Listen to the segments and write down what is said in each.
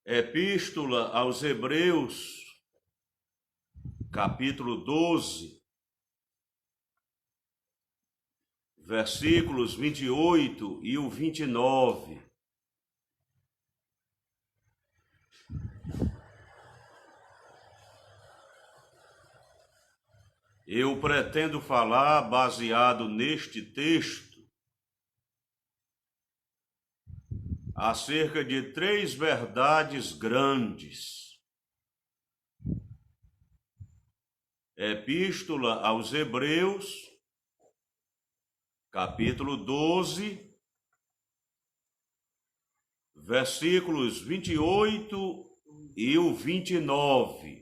Epístola aos Hebreus, capítulo 12, versículos 28 e o 29. Eu pretendo falar, baseado neste texto, acerca de três verdades grandes. Epístola aos Hebreus, capítulo 12, versículos 28 e o 29.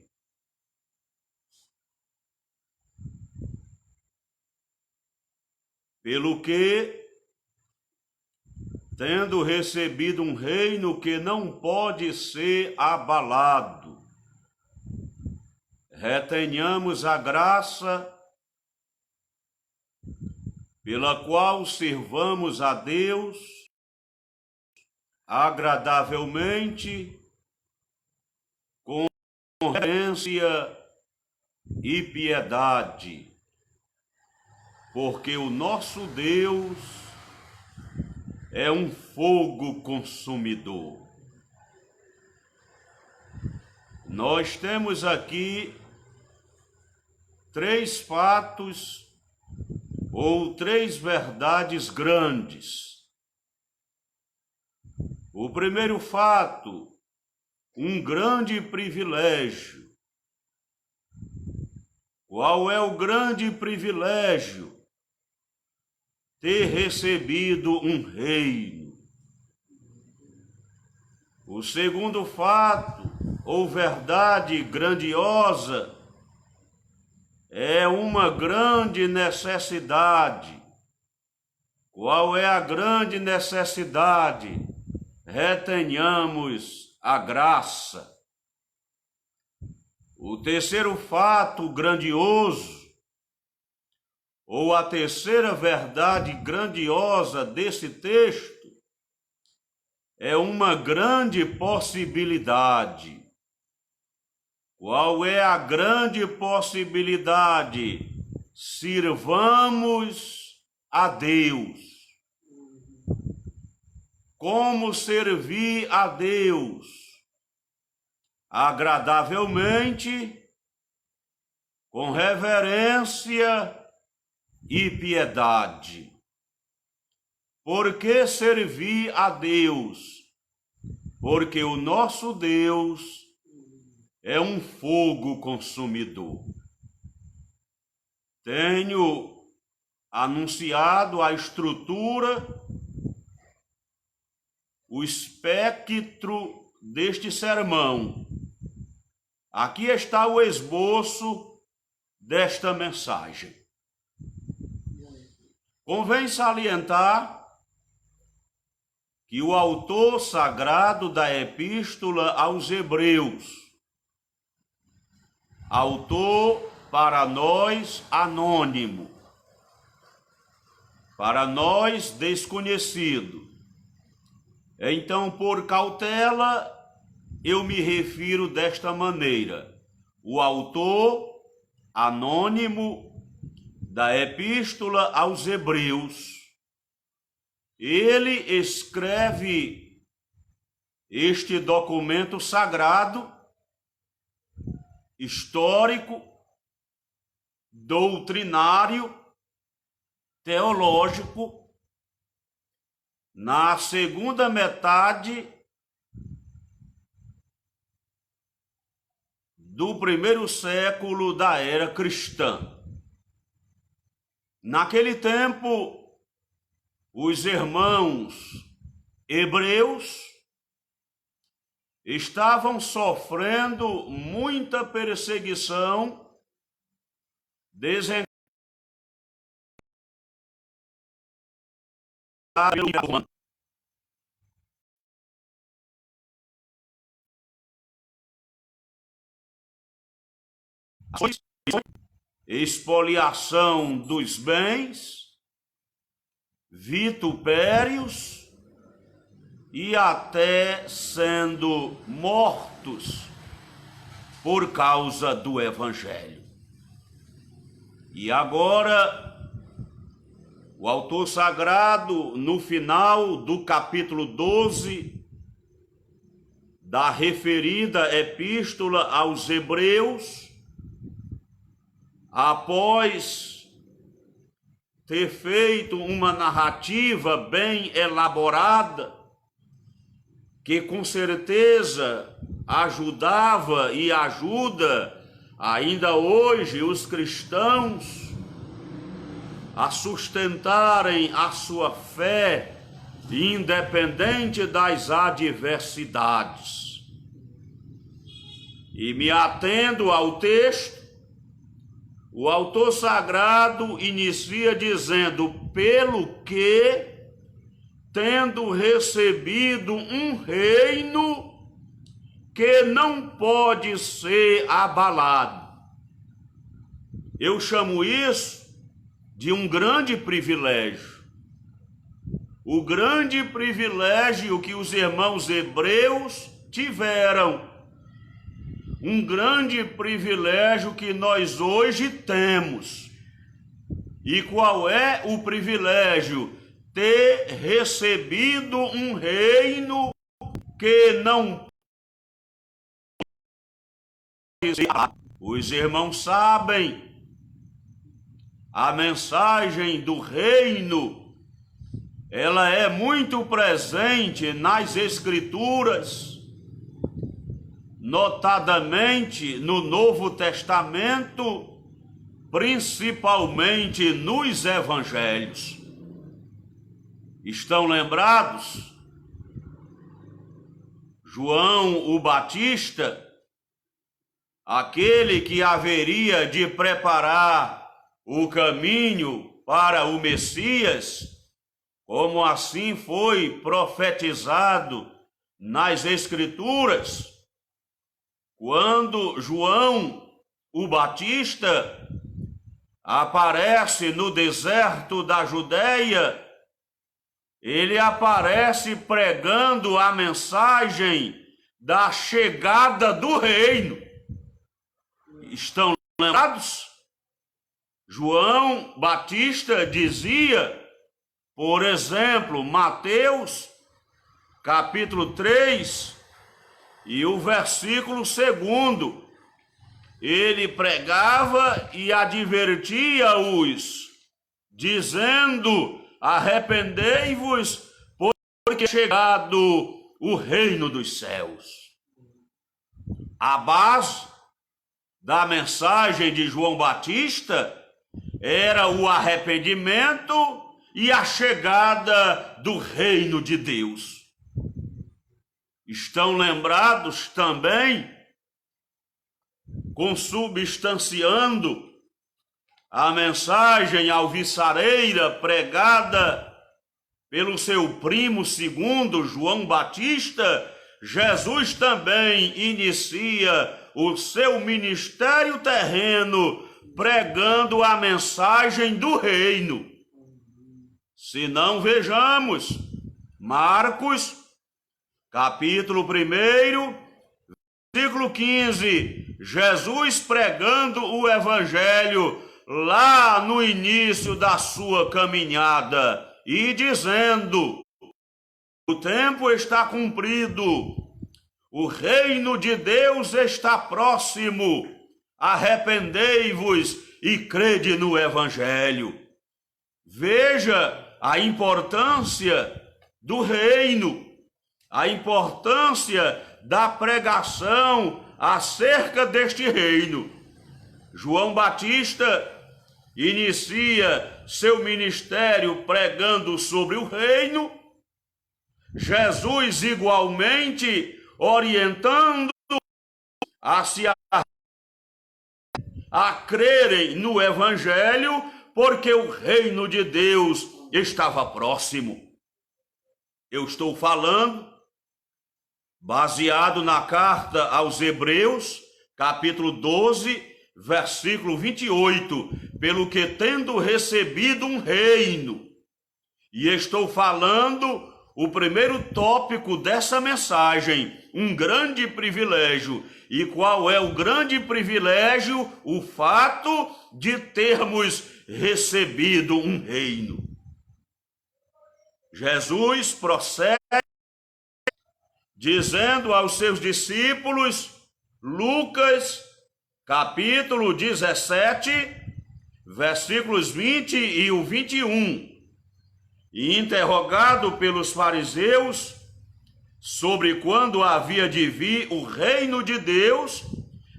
Pelo que, tendo recebido um reino que não pode ser abalado, retenhamos a graça pela qual sirvamos a Deus agradavelmente, com reverência e piedade, porque o nosso Deus é um fogo consumidor. Nós temos aqui três fatos ou três verdades grandes. O primeiro fato, um grande privilégio. Qual é o grande privilégio? Ter recebido um reino. O segundo fato, ou verdade grandiosa, é uma grande necessidade. Qual é a grande necessidade? Retenhamos a graça. O terceiro fato grandioso, ou a terceira verdade grandiosa desse texto, é uma grande possibilidade. Qual é a grande possibilidade? Sirvamos a Deus. Como servir a Deus? Agradavelmente, com reverência e piedade. Por que servir a Deus? Porque o nosso Deus é um fogo consumidor. Tenho anunciado a estrutura, o espectro deste sermão. Aqui está o esboço desta mensagem. Convém salientar que o autor sagrado da Epístola aos Hebreus, autor para nós anônimo, para nós desconhecido. Então, por cautela, eu me refiro desta maneira. O autor anônimo da Epístola aos Hebreus, ele escreve este documento sagrado, histórico, doutrinário, teológico, na segunda metade do primeiro século da era cristã. Naquele tempo, os irmãos hebreus estavam sofrendo muita perseguição, desencadeada pelo Império Romano. Expoliação dos bens, vitupérios, e até sendo mortos por causa do Evangelho. E agora, o autor sagrado, no final do capítulo 12 da referida epístola aos Hebreus, após ter feito uma narrativa bem elaborada, que com certeza ajudava e ajuda ainda hoje os cristãos a sustentarem a sua fé, independente das adversidades. E me atendo ao texto, o autor sagrado inicia dizendo: pelo que, tendo recebido um reino que não pode ser abalado. Eu chamo isso de um grande privilégio. O grande privilégio que os irmãos hebreus tiveram. Um grande privilégio que nós hoje temos. E qual é o privilégio? Ter recebido um reino que não pode ser abalado. Os irmãos sabem, a mensagem do reino, ela é muito presente nas Escrituras, notadamente no Novo Testamento, principalmente nos Evangelhos. Estão lembrados? João o Batista, aquele que haveria de preparar o caminho para o Messias, como assim foi profetizado nas Escrituras, quando João o Batista aparece no deserto da Judeia, ele aparece pregando a mensagem da chegada do reino. Estão lembrados? João Batista dizia, por exemplo, Mateus, capítulo 3, e o versículo 2, ele pregava e advertia-os, dizendo: arrependei-vos, porque é chegado o reino dos céus. A base da mensagem de João Batista era o arrependimento e a chegada do reino de Deus. Estão lembrados também, consubstanciando a mensagem alvissareira pregada pelo seu primo segundo, João Batista, Jesus também inicia o seu ministério terreno pregando a mensagem do reino. Se não, vejamos Marcos, capítulo 1, versículo 15, Jesus pregando o evangelho lá no início da sua caminhada e dizendo: o tempo está cumprido, o reino de Deus está próximo, arrependei-vos e crede no evangelho. Veja a importância do reino, a importância da pregação acerca deste reino. João Batista inicia seu ministério pregando sobre o reino, Jesus igualmente orientando a crerem no evangelho, porque o reino de Deus estava próximo. Eu estou falando baseado na carta aos Hebreus, capítulo 12, versículo 28, pelo que tendo recebido um reino, e estou falando o primeiro tópico dessa mensagem, um grande privilégio. E qual é o grande privilégio? O fato de termos recebido um reino. Jesus prossegue dizendo aos seus discípulos, Lucas, capítulo 17, versículos 20 e o 21. E interrogado pelos fariseus sobre quando havia de vir o reino de Deus,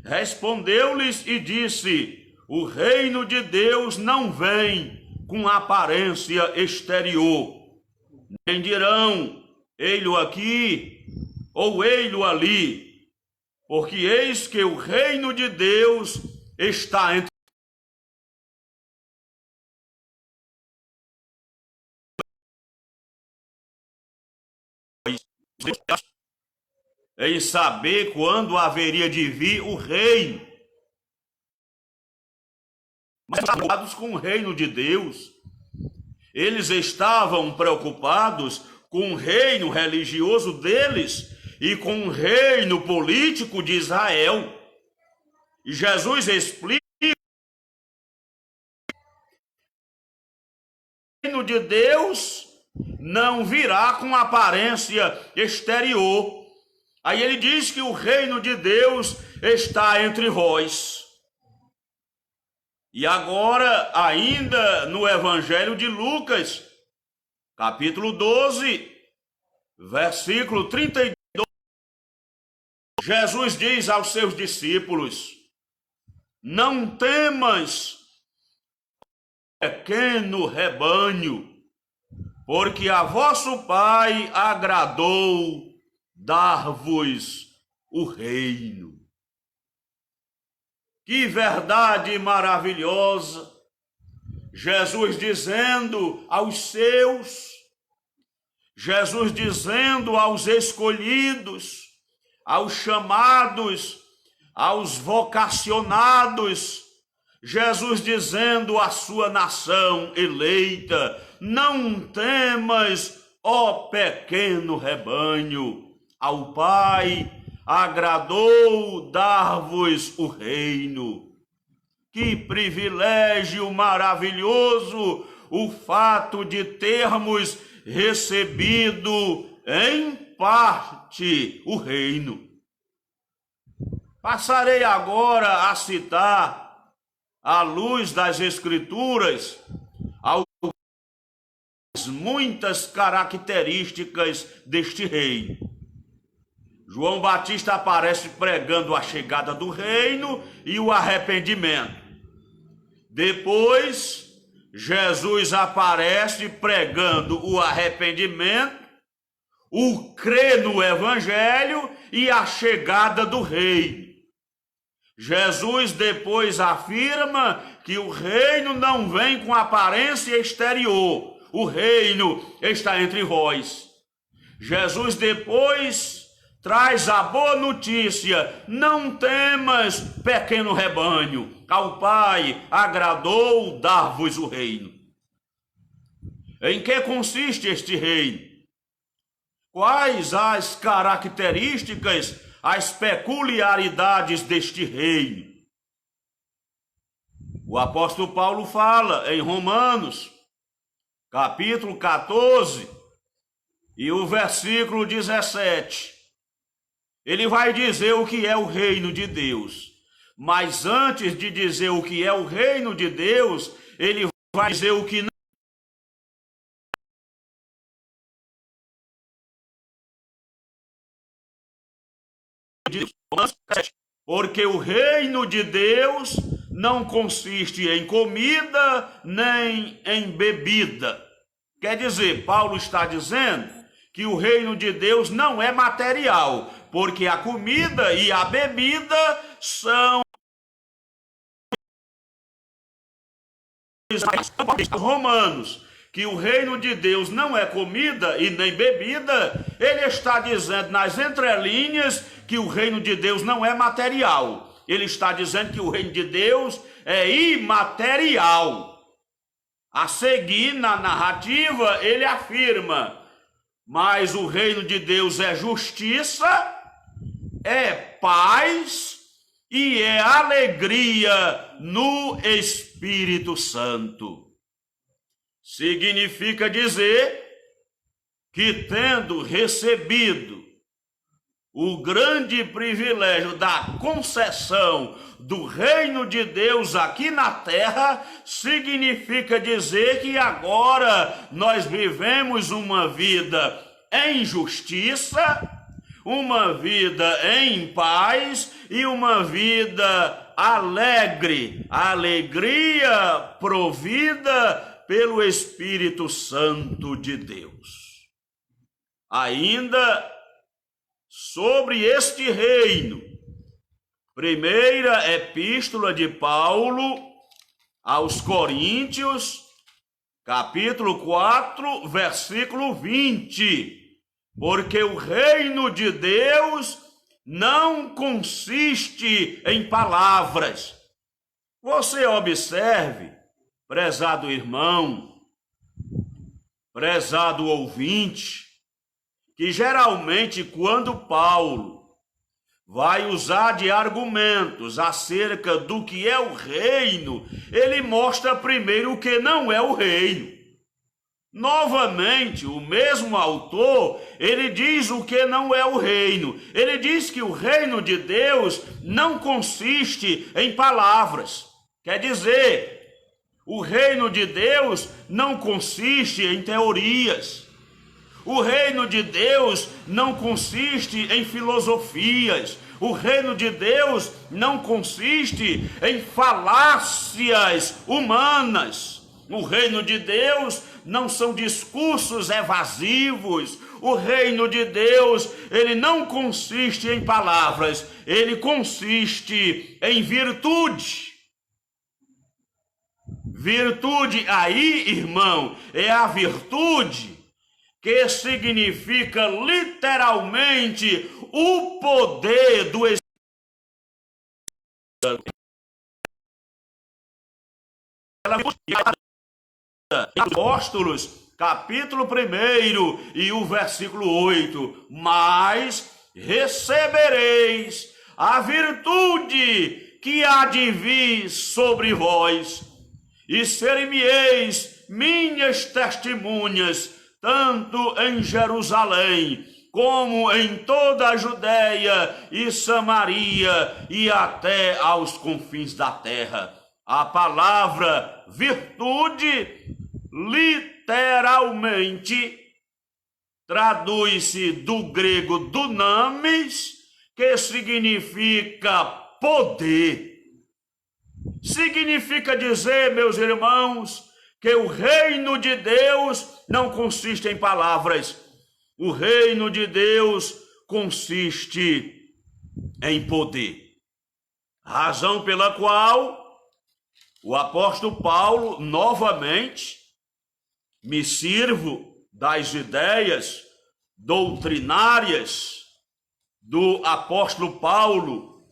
respondeu-lhes e disse: o reino de Deus não vem com aparência exterior, nem dirão, ei-lo aqui ou ei-lo ali, porque eis que o reino de Deus está entre em saber quando haveria de vir o reino. Mas preocupados com o reino de Deus, eles estavam preocupados com o reino religioso deles e com o reino político de Israel. E Jesus explica que o reino de Deus não virá com aparência exterior. Aí ele diz que o reino de Deus está entre vós. E agora, ainda no Evangelho de Lucas, capítulo 12, versículo 32, Jesus diz aos seus discípulos: não temas, pequeno rebanho, porque a vosso Pai agradou dar-vos o reino. Que verdade maravilhosa! Jesus dizendo aos seus, Jesus dizendo aos escolhidos, aos chamados, aos vocacionados, Jesus dizendo à sua nação eleita: não temas, ó pequeno rebanho, ao Pai agradou dar-vos o reino. Que privilégio maravilhoso o fato de termos recebido em parte o reino. Passarei agora a citar, à luz das Escrituras, muitas características deste reino. João Batista aparece pregando a chegada do reino e o arrependimento. Depois, Jesus aparece pregando o arrependimento, o crer no Evangelho e a chegada do reino. Jesus depois afirma que o reino não vem com aparência exterior, o reino está entre vós. Jesus depois traz a boa notícia: não temas, pequeno rebanho, ao Pai agradou dar-vos o reino. Em que consiste este reino? Quais as características, as peculiaridades deste reino? O apóstolo Paulo fala em Romanos, capítulo 14, e o versículo 17. Ele vai dizer o que é o reino de Deus. Mas antes de dizer o que é o reino de Deus, ele vai dizer o que não. Porque o reino de Deus não consiste em comida nem em bebida. Quer dizer, Paulo está dizendo que o reino de Deus não é material, porque a comida e a bebida são romanos, que o reino de Deus não é comida e nem bebida. Ele está dizendo nas entrelinhas que o reino de Deus não é material. Ele está dizendo que o reino de Deus é imaterial. A seguir, na narrativa, ele afirma: Mas o reino de Deus é justiça, é paz e é alegria no Espírito Santo. Significa dizer que, tendo recebido o grande privilégio da concessão do reino de Deus aqui na terra, significa dizer que agora nós vivemos uma vida em justiça, uma vida em paz e uma vida alegre, alegria provida pelo Espírito Santo de Deus. Ainda sobre este reino, primeira epístola de Paulo aos Coríntios, capítulo 4, versículo 20. Porque o reino de Deus não consiste em palavras. Você observe, prezado irmão, prezado ouvinte, que geralmente quando Paulo vai usar de argumentos acerca do que é o reino, ele mostra primeiro o que não é o reino. Novamente, o mesmo autor, ele diz o que não é o reino. Ele diz que o reino de Deus não consiste em palavras. Quer dizer, o reino de Deus não consiste em teorias. O reino de Deus não consiste em filosofias. O reino de Deus não consiste em falácias humanas. O reino de Deus não são discursos evasivos. O reino de Deus, ele não consiste em palavras, ele consiste em virtude. Virtude aí, irmão, é a virtude que significa literalmente o poder do Espírito Santo. Apóstolos, capítulo 1 e o versículo 8. Mas recebereis a virtude que há de vir sobre vós, e ser-me-eis minhas testemunhas, tanto em Jerusalém, como em toda a Judéia e Samaria, e até aos confins da terra. A palavra virtude, literalmente, traduz-se do grego dunamis, que significa poder. Significa dizer, meus irmãos, que o reino de Deus não consiste em palavras. O reino de Deus consiste em poder. Razão pela qual o apóstolo Paulo, novamente, me sirvo das ideias doutrinárias do apóstolo Paulo,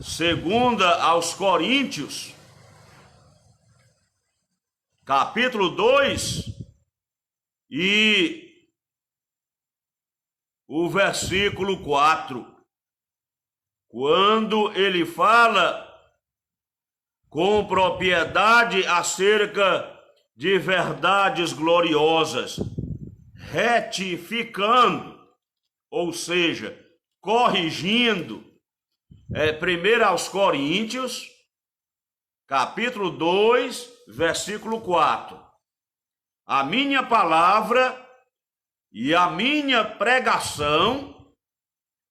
segunda aos Coríntios, capítulo 2, e o versículo 4, quando ele fala com propriedade acerca de verdades gloriosas, retificando, ou seja, corrigindo, 1 aos Coríntios, capítulo 2, versículo 4. A minha palavra e a minha pregação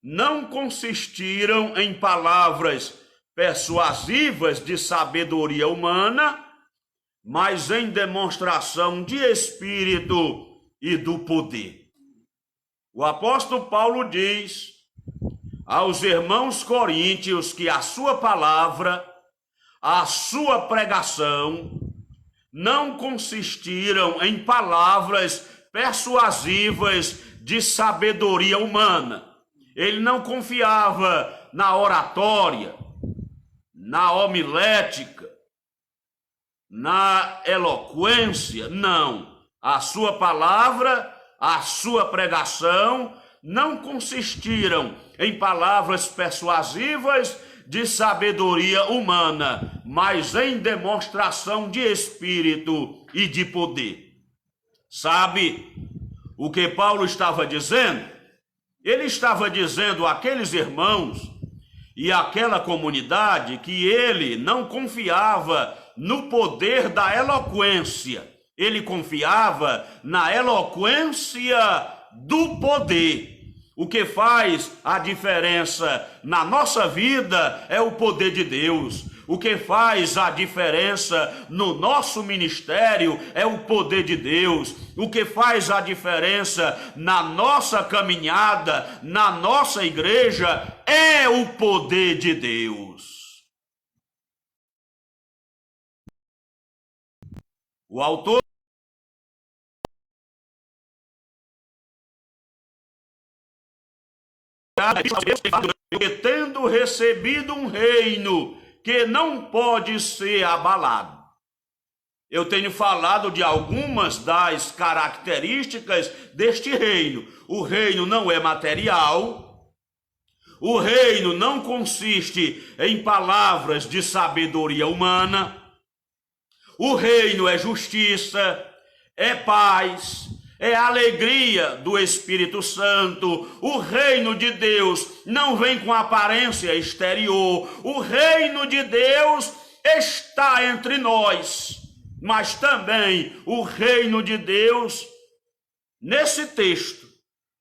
não consistiram em palavras persuasivas de sabedoria humana, mas em demonstração de espírito e do poder. O apóstolo Paulo diz aos irmãos coríntios que a sua palavra, a sua pregação, não consistiram em palavras persuasivas de sabedoria humana. Ele não confiava na oratória, na homilética, na eloquência, não. A sua palavra a sua pregação não consistiram em palavras persuasivas de sabedoria humana, mas em demonstração de espírito e de poder. Sabe o que Paulo estava dizendo? Ele estava dizendo àqueles irmãos e àquela comunidade que ele não confiava no poder da eloquência, ele confiava na eloquência do poder. O que faz a diferença na nossa vida é o poder de Deus. O que faz a diferença no nosso ministério é o poder de Deus. O que faz a diferença na nossa caminhada, na nossa igreja, é o poder de Deus. O autor que tendo recebido um reino que não pode ser abalado. Eu tenho falado de algumas das características deste reino. O reino não é material. O reino não consiste em palavras de sabedoria humana. O reino é justiça, é paz, é a alegria do Espírito Santo. O reino de Deus não vem com aparência exterior. O reino de Deus está entre nós. Mas também o reino de Deus, nesse texto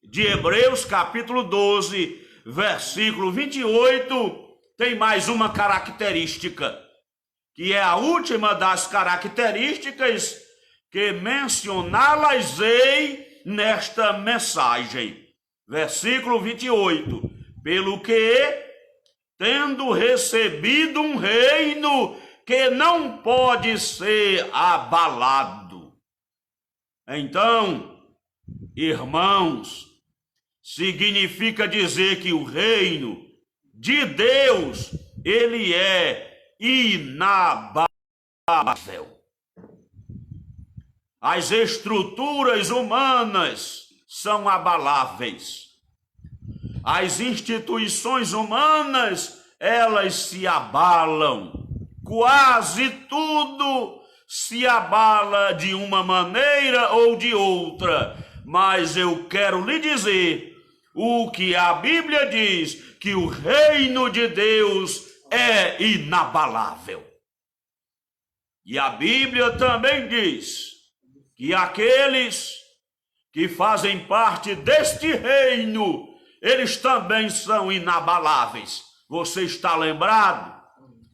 de Hebreus capítulo 12, versículo 28, tem mais uma característica, que é a última das características que mencioná-las-ei nesta mensagem. Versículo 28. Pelo que, tendo recebido um reino que não pode ser abalado. Então, irmãos, significa dizer que o reino de Deus, ele é inabalável. As estruturas humanas são abaláveis. As instituições humanas, elas se abalam. Quase tudo se abala de uma maneira ou de outra. Mas eu quero lhe dizer o que a Bíblia diz, que o reino de Deus é inabalável. E a Bíblia também diz que aqueles que fazem parte deste reino, eles também são inabaláveis. Você está lembrado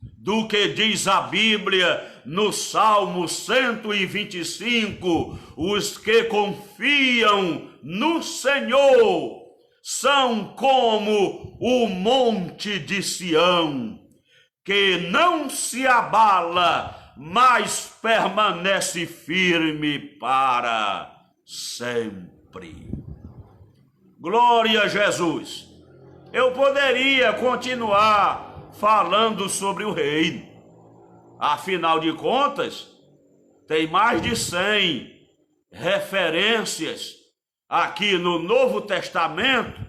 do que diz a Bíblia no Salmo 125? Os que confiam no Senhor são como o monte de Sião, que não se abala, mas permanece firme para sempre. Glória a Jesus. Eu poderia continuar falando sobre o reino. Afinal de contas, tem mais de 100 referências aqui no Novo Testamento,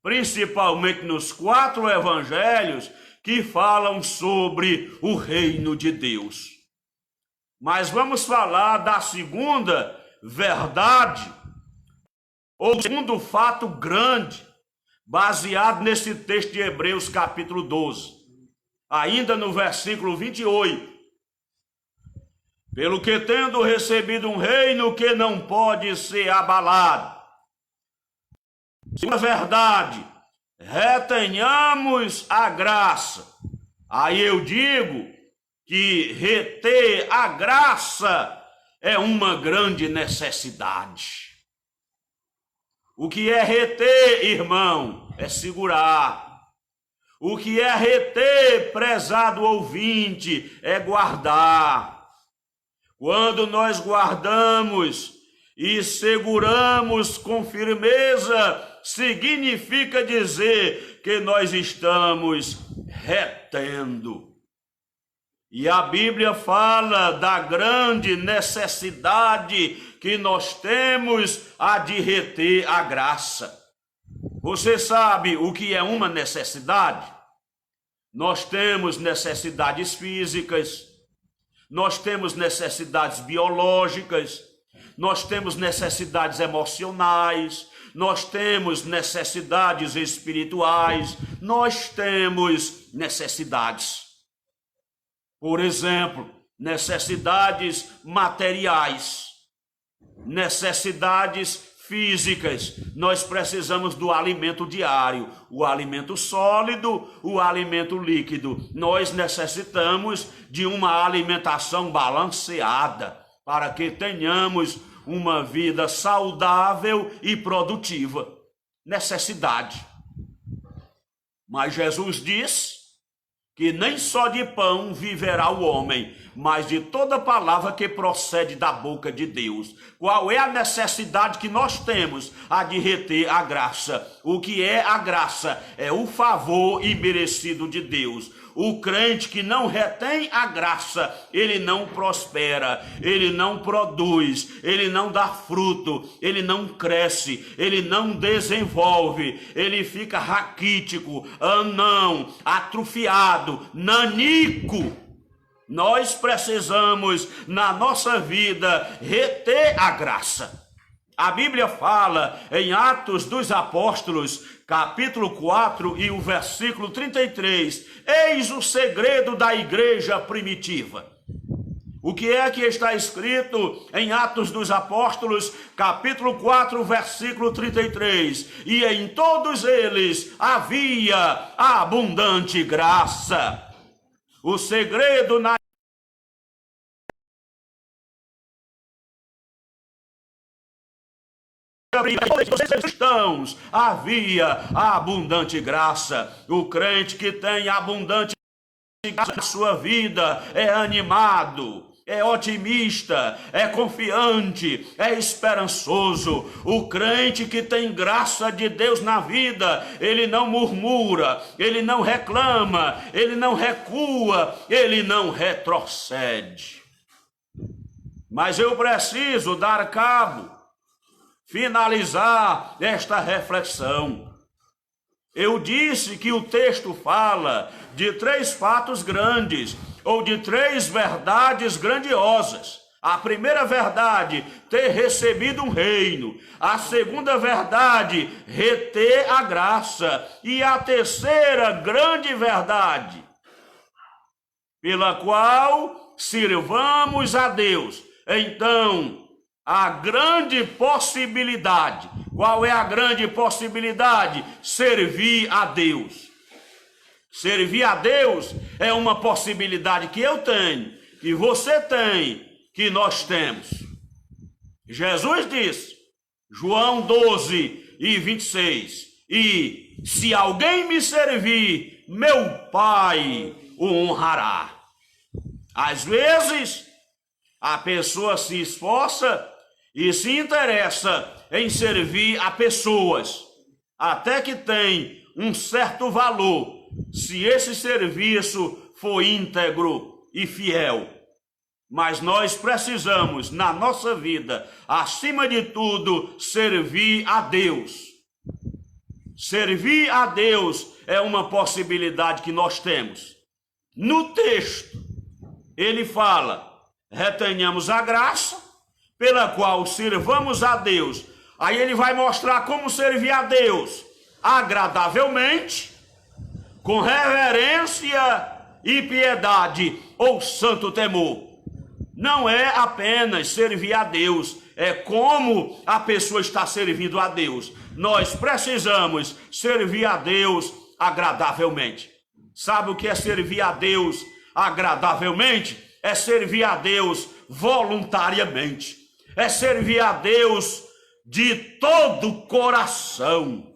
principalmente nos 4 evangelhos, que falam sobre o reino de Deus. Mas vamos falar da segunda verdade, ou segundo fato grande, baseado nesse texto de Hebreus capítulo 12, ainda no versículo 28. Pelo que tendo recebido um reino que não pode ser abalado. Segunda verdade, retenhamos a graça. Aí eu digo que reter a graça é uma grande necessidade. O que é reter, irmão, é segurar. O que é reter, prezado ouvinte, é guardar. Quando nós guardamos e seguramos com firmeza, significa dizer que nós estamos retendo. E a Bíblia fala da grande necessidade que nós temos a de reter a graça. Você sabe o que é uma necessidade? Nós temos necessidades físicas, nós temos necessidades biológicas, nós temos necessidades emocionais, nós temos necessidades espirituais, nós temos necessidades. Por exemplo, necessidades materiais, necessidades físicas. Nós precisamos do alimento diário, o alimento sólido, o alimento líquido. Nós necessitamos de uma alimentação balanceada para que tenhamos uma vida saudável e produtiva. Necessidade. Mas Jesus diz que nem só de pão viverá o homem, mas de toda palavra que procede da boca de Deus. Qual é a necessidade que nós temos? A de reter a graça. O que é a graça? É o favor imerecido de Deus. O crente que não retém a graça, ele não prospera, ele não produz, ele não dá fruto, ele não cresce, ele não desenvolve, ele fica raquítico, anão, atrofiado, nanico. Nós precisamos, na nossa vida, reter a graça. A Bíblia fala em Atos dos Apóstolos, capítulo 4 e o versículo 33, eis o segredo da igreja primitiva. O que é que está escrito em Atos dos Apóstolos, capítulo 4, versículo 33? E em todos eles havia abundante graça. O segredo na cristãos havia abundante graça. O crente que tem abundante graça na sua vida é animado, é otimista, é confiante, é esperançoso. O crente que tem graça de Deus na vida, ele não murmura, ele não reclama, ele não recua, ele não retrocede. Mas eu preciso dar cabo, finalizar esta reflexão. Eu disse que o texto fala de 3 fatos grandes, ou de 3 verdades grandiosas. A primeira verdade, ter recebido um reino. A segunda verdade, reter a graça. E a terceira grande verdade, pela qual sirvamos a Deus. Então, a grande possibilidade. Qual é a grande possibilidade? Servir a Deus. Servir a Deus é uma possibilidade que eu tenho, que você tem, que nós temos. Jesus disse, João 12 e 26, e se alguém me servir, meu Pai o honrará. Às vezes, a pessoa se esforça e se interessa em servir a pessoas, até que tem um certo valor, se esse serviço for íntegro e fiel. Mas nós precisamos, na nossa vida, acima de tudo, servir a Deus. Servir a Deus é uma possibilidade que nós temos. No texto, ele fala, retenhamos a graça, pela qual sirvamos a Deus. Aí ele vai mostrar como servir a Deus agradavelmente, com reverência e piedade ou santo temor. Não é apenas servir a Deus, é como a pessoa está servindo a Deus. Nós precisamos servir a Deus agradavelmente. Sabe o que é servir a Deus agradavelmente? É servir a Deus voluntariamente. É servir a Deus de todo o coração.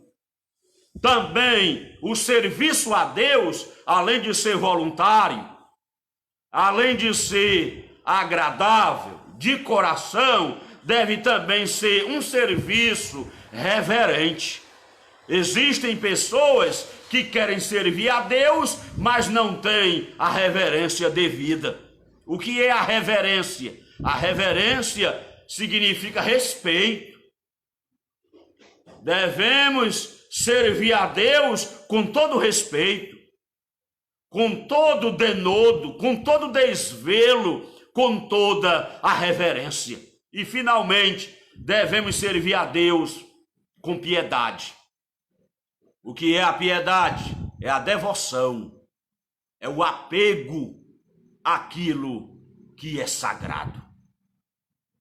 Também o serviço a Deus, além de ser voluntário, além de ser agradável, de coração, deve também ser um serviço reverente. Existem pessoas que querem servir a Deus, mas não têm a reverência devida. O que é a reverência? A reverência significa respeito. Devemos servir a Deus com todo respeito, com todo denodo, com todo desvelo, com toda a reverência. E, finalmente, devemos servir a Deus com piedade. O que é a piedade? É a devoção, é o apego àquilo que é sagrado.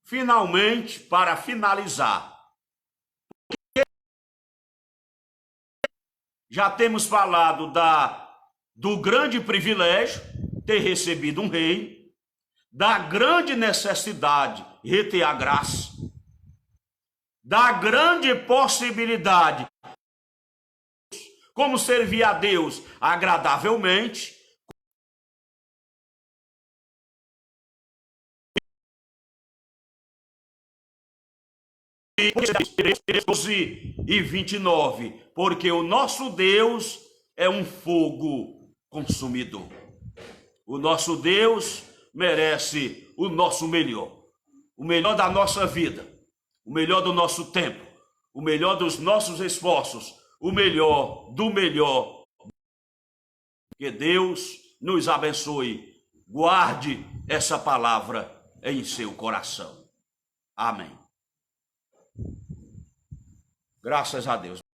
Finalmente, para finalizar, já temos falado do grande privilégio, ter recebido um rei, da grande necessidade, reter a graça, da grande possibilidade, como servir a Deus agradavelmente, e 29, porque o nosso Deus é um fogo consumidor. O nosso Deus merece o nosso melhor, o melhor da nossa vida, o melhor do nosso tempo, o melhor dos nossos esforços, o melhor do melhor. Que Deus nos abençoe, guarde essa palavra em seu coração. Amém. Graças a Deus.